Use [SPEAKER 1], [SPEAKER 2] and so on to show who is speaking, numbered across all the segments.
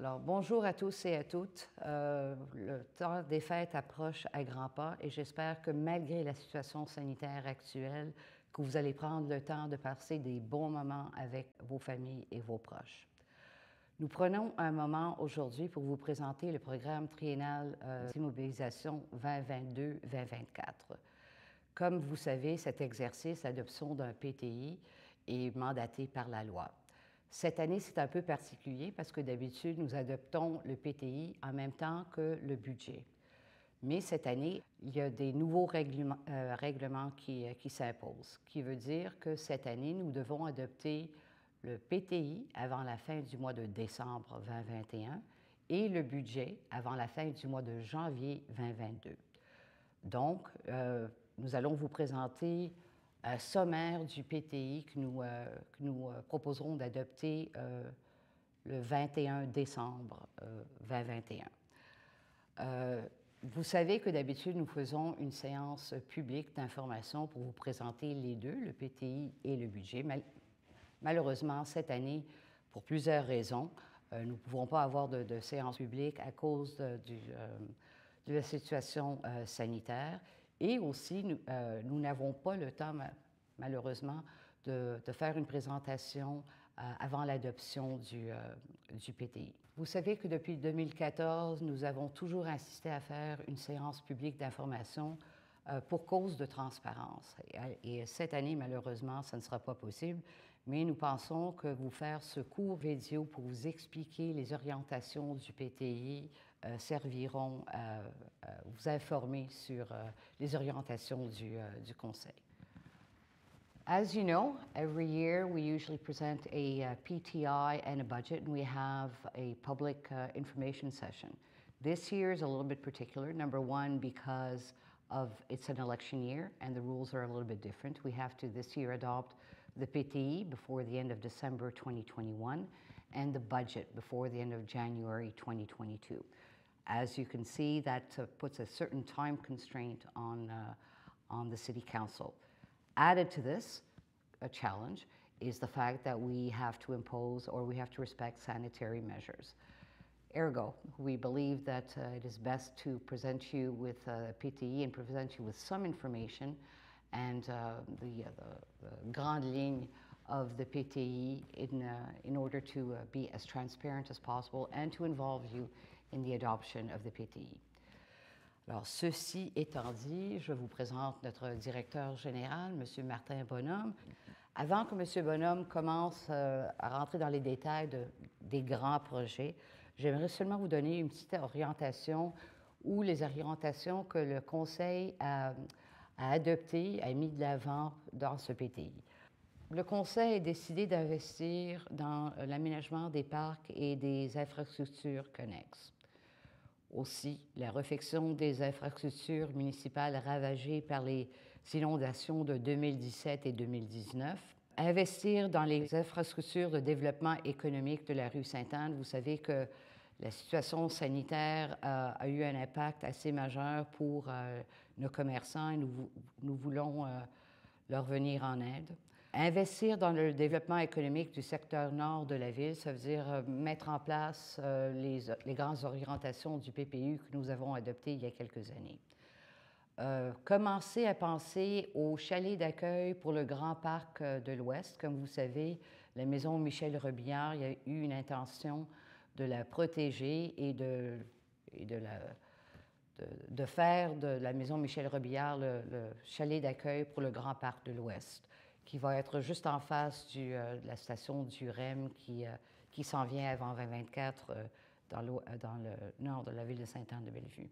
[SPEAKER 1] Alors, bonjour à tous et à toutes. Le temps des fêtes approche à grands pas et j'espère que malgré la situation sanitaire actuelle, que vous allez prendre le temps de passer des bons moments avec vos familles et vos proches. Nous prenons un moment aujourd'hui pour vous présenter le programme triennal d'immobilisation 2022-2024. Comme vous savez, cet exercice, l'adoption d'un PTI, est mandaté par la loi. Cette année, c'est un peu particulier parce que d'habitude, nous adoptons le PTI en même temps que le budget. Mais cette année, il y a des nouveaux règlements qui s'imposent, ce qui veut dire que cette année, nous devons adopter le PTI avant la fin du mois de décembre 2021 et le budget avant la fin du mois de janvier 2022. Donc, nous allons vous présenter un sommaire du PTI que nous proposerons d'adopter le 21 décembre 2021. Vous savez que d'habitude, nous faisons une séance publique d'information pour vous présenter les deux, le PTI et le budget. Malheureusement, cette année, pour plusieurs raisons, nous ne pouvons pas avoir de séance publique à cause de la situation sanitaire. Et aussi, nous n'avons pas le temps, malheureusement, de faire une présentation avant l'adoption du PTI. Vous savez que depuis 2014, nous avons toujours insisté à faire une séance publique d'information pour cause de transparence. Et cette année, malheureusement, ça ne sera pas possible, mais nous pensons que vous faire ce court vidéo pour vous expliquer les orientations du PTI serviront à vous informer sur les orientations du Conseil. As you know, every year we usually present a PTI and a budget, and we have a public information session. This year is a little bit particular, number one, because it's an election year and the rules are a little bit different. We have to this year adopt the PTE before the end of December 2021 and the budget before the end of January 2022. As you can see, that puts a certain time constraint on the City Council. Added to this, a challenge, is the fact that we have to impose or we have to respect sanitary measures. Ergo, we believe that it is best to present you with PTE and present you with some information and the grande ligne of the PTE in order to be as transparent as possible and to involve you in the adoption of the PTE. Alors, ceci étant dit, je vous présente notre directeur général, M. Martin Bonhomme. Avant que M. Bonhomme commence à rentrer dans les détails des grands projets, j'aimerais seulement vous donner une petite orientation ou les orientations que le Conseil a adoptées, a mis de l'avant dans ce PTI. Le Conseil a décidé d'investir dans l'aménagement des parcs et des infrastructures connexes. Aussi, la réfection des infrastructures municipales ravagées par les inondations de 2017 et 2019. Investir dans les infrastructures de développement économique de la rue Sainte-Anne. Vous savez que la situation sanitaire a eu un impact assez majeur pour nos commerçants et nous voulons leur venir en aide. Investir dans le développement économique du secteur nord de la ville, ça veut dire mettre en place les grandes orientations du PPU que nous avons adoptées il y a quelques années. Commencer à penser au chalet d'accueil pour le Grand Parc de l'Ouest. Comme vous savez, la maison Michel Robillard, il y a eu une intention de la protéger et de faire de la maison Michel Robillard le chalet d'accueil pour le Grand Parc de l'Ouest, qui va être juste en face de la station du REM qui s'en vient avant 2024 dans le nord de la ville de Sainte-Anne-de-Bellevue.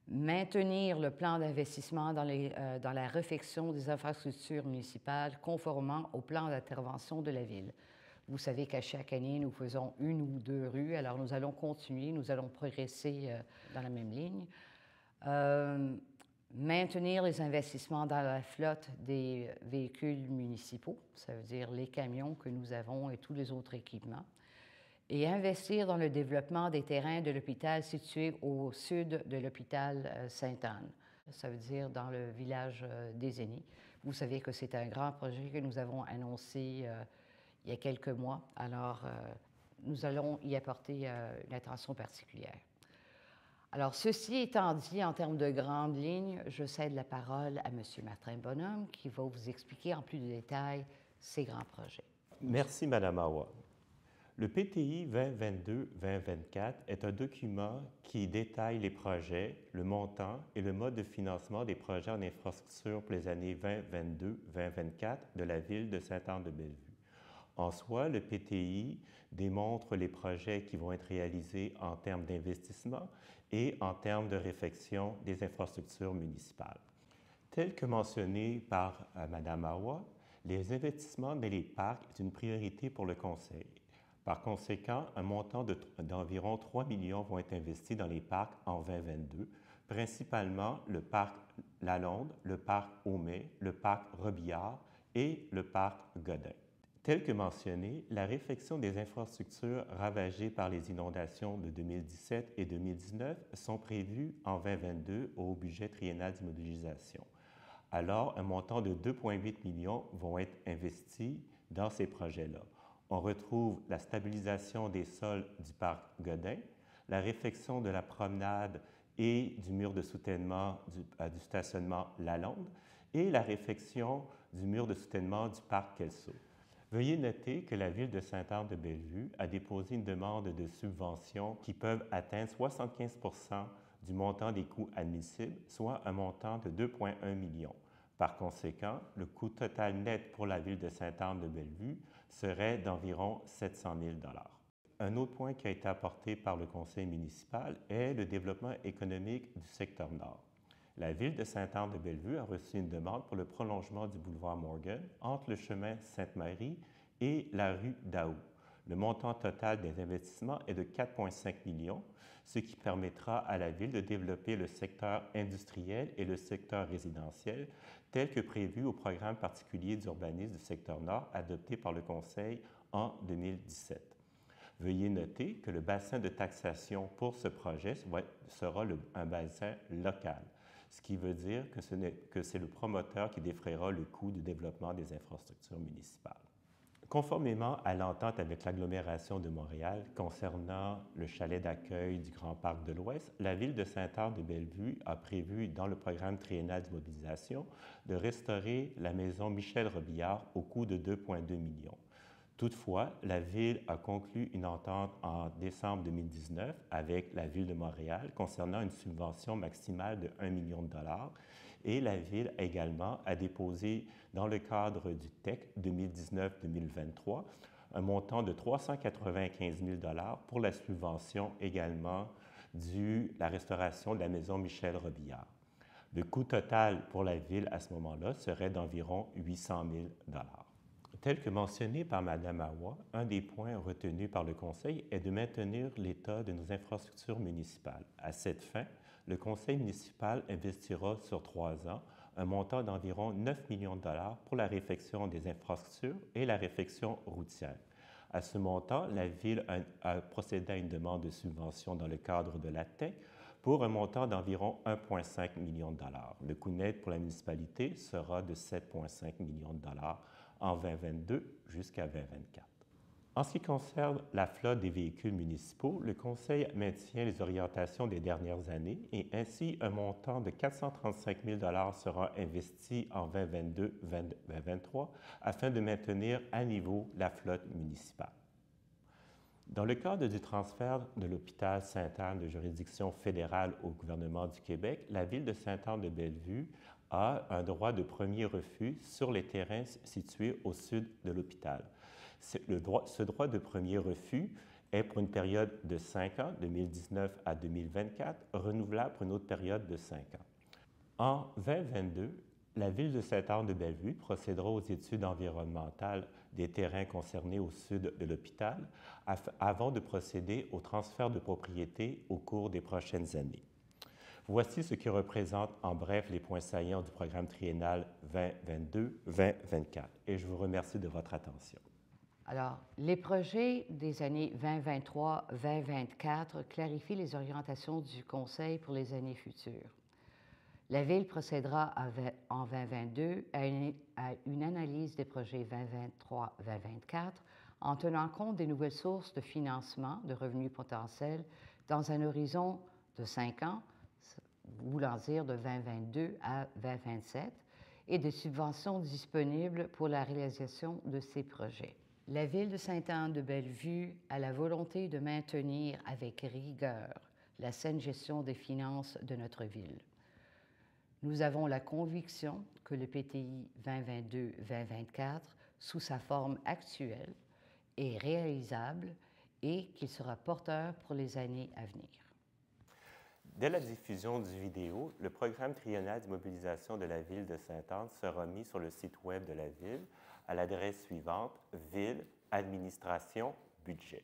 [SPEAKER 1] Maintenir le plan d'investissement dans la réfection des infrastructures municipales conformément au plan d'intervention de la ville. Vous savez qu'à chaque année, nous faisons une ou deux rues, alors nous allons continuer, nous allons progresser dans la même ligne. Maintenir les investissements dans la flotte des véhicules municipaux, ça veut dire les camions que nous avons et tous les autres équipements. Et investir dans le développement des terrains de l'hôpital situé au sud de l'hôpital Sainte-Anne. Ça veut dire dans le village des Aînés. Vous savez que c'est un grand projet que nous avons annoncé il y a quelques mois. Alors, nous allons y apporter une attention particulière. Alors, ceci étant dit, en termes de grandes lignes, je cède la parole à M. Martin Bonhomme qui va vous expliquer en plus de détails ces grands projets.
[SPEAKER 2] Merci, Mme Awa. Le PTI 2022-2024 est un document qui détaille les projets, le montant et le mode de financement des projets en infrastructure pour les années 2022-2024 de la Ville de Sainte-Anne-de-Bellevue. En soi, le PTI démontre les projets qui vont être réalisés en termes d'investissement et en termes de réfection des infrastructures municipales. Tel que mentionné par Mme Awa, les investissements dans les parcs est une priorité pour le Conseil. Par conséquent, un montant d'environ 3 millions vont être investis dans les parcs en 2022, principalement le parc Lalonde, le parc Aumet, le parc Robillard et le parc Godin. Tel que mentionné, la réfection des infrastructures ravagées par les inondations de 2017 et 2019 sont prévues en 2022 au budget triennal d'immobilisation. Alors, un montant de 2,8 millions vont être investis dans ces projets-là. On retrouve la stabilisation des sols du parc Godin, la réfection de la promenade et du mur de soutènement du stationnement Lalonde et la réfection du mur de soutènement du parc Kelso. Veuillez noter que la Ville de Sainte-Anne-de-Bellevue a déposé une demande de subvention qui peuvent atteindre 75 % du montant des coûts admissibles, soit un montant de 2,1 millions. Par conséquent, le coût total net pour la Ville de Sainte-Anne-de-Bellevue serait d'environ 700 000 $. Un autre point qui a été apporté par le conseil municipal est le développement économique du secteur nord. La Ville de Sainte-Anne-de-Bellevue a reçu une demande pour le prolongement du boulevard Morgan entre le chemin Sainte-Marie et la rue Daou. Le montant total des investissements est de 4,5 millions, ce qui permettra à la Ville de développer le secteur industriel et le secteur résidentiel, tel que prévu au programme particulier d'urbanisme du secteur nord adopté par le Conseil en 2017. Veuillez noter que le bassin de taxation pour ce projet sera un bassin local, ce qui veut dire que c'est le promoteur qui défraiera le coût du développement des infrastructures municipales. Conformément à l'entente avec l'agglomération de Montréal concernant le chalet d'accueil du Grand Parc de l'Ouest, la Ville de Sainte-Anne-de-Bellevue a prévu dans le programme triennal d'immobilisation de restaurer la maison Michel Robillard au coût de 2,2 millions. Toutefois, la Ville a conclu une entente en décembre 2019 avec la Ville de Montréal concernant une subvention maximale de 1 million de dollars et la Ville également a déposé dans le cadre du TEC 2019-2023 un montant de 395 000 $ pour la subvention également de la restauration de la maison Michel Robillard. Le coût total pour la Ville à ce moment-là serait d'environ 800 000 $. Tel que mentionné par Mme Awa, un des points retenus par le Conseil est de maintenir l'état de nos infrastructures municipales. À cette fin, le Conseil municipal investira sur 3 ans un montant d'environ 9 millions de dollars pour la réfection des infrastructures et la réfection routière. À ce montant, la Ville a procédé à une demande de subvention dans le cadre de la TEC pour un montant d'environ 1,5 million de dollars. Le coût net pour la municipalité sera de 7,5 millions de dollars en 2022 jusqu'à 2024. En ce qui concerne la flotte des véhicules municipaux, le Conseil maintient les orientations des dernières années et ainsi un montant de 435 000 $ sera investi en 2022-2023 afin de maintenir à niveau la flotte municipale. Dans le cadre du transfert de l'hôpital Sainte-Anne de juridiction fédérale au gouvernement du Québec, la Ville de Sainte-Anne-de-Bellevue a un droit de premier refus sur les terrains situés au sud de l'hôpital. Ce droit de premier refus est pour une période de 5 ans, 2019 à 2024, renouvelable pour une autre période de 5 ans. En 2022, la Ville de Sainte-Anne-de-Bellevue procédera aux études environnementales des terrains concernés au sud de l'hôpital avant de procéder au transfert de propriété au cours des prochaines années. Voici ce qui représente en bref les points saillants du programme triennal 2022-2024 et je vous remercie de votre attention.
[SPEAKER 1] Alors, les projets des années 2023-2024 clarifient les orientations du Conseil pour les années futures. La Ville procédera en 2022 à une analyse des projets 2023-2024 en tenant compte des nouvelles sources de financement de revenus potentiels dans un horizon de 5 ans, voulant dire de 2022 à 2027, et de subventions disponibles pour la réalisation de ces projets. La Ville de Sainte-Anne-de-Bellevue a la volonté de maintenir avec rigueur la saine gestion des finances de notre ville. Nous avons la conviction que le PTI 2022-2024, sous sa forme actuelle, est réalisable et qu'il sera porteur pour les années à venir.
[SPEAKER 2] Dès la diffusion du vidéo, le programme triennal d'immobilisation de la Ville de Sainte-Anne sera mis sur le site Web de la Ville à l'adresse suivante: ville, administration, budget.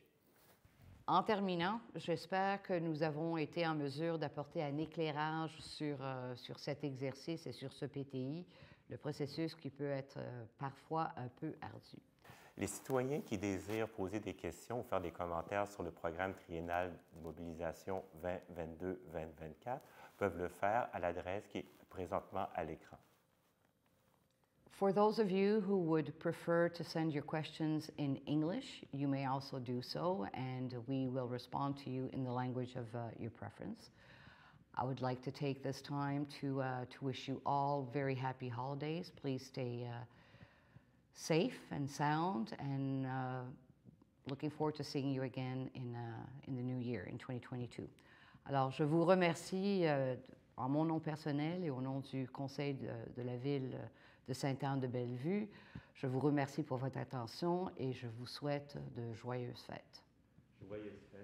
[SPEAKER 1] En terminant, j'espère que nous avons été en mesure d'apporter un éclairage sur cet exercice et sur ce PTI, le processus qui peut être parfois un peu ardu.
[SPEAKER 2] Les citoyens qui désirent poser des questions ou faire des commentaires sur le programme triennal d'immobilisation 2022-2024 peuvent le faire à l'adresse qui est présentement à l'écran.
[SPEAKER 1] For those of you who would prefer to send your questions in English, you may also do so, and we will respond to you in the language of your preference. I would like to take this time to wish you all very happy holidays. Please stay safe and sound, and looking forward to seeing you again in the new year, in 2022. Alors, je vous remercie en mon nom personnel et au nom du Conseil de la Ville de Sainte-Anne-de-Bellevue. Je vous remercie pour votre attention et je vous souhaite de joyeuses fêtes.
[SPEAKER 2] Joyeuses fêtes.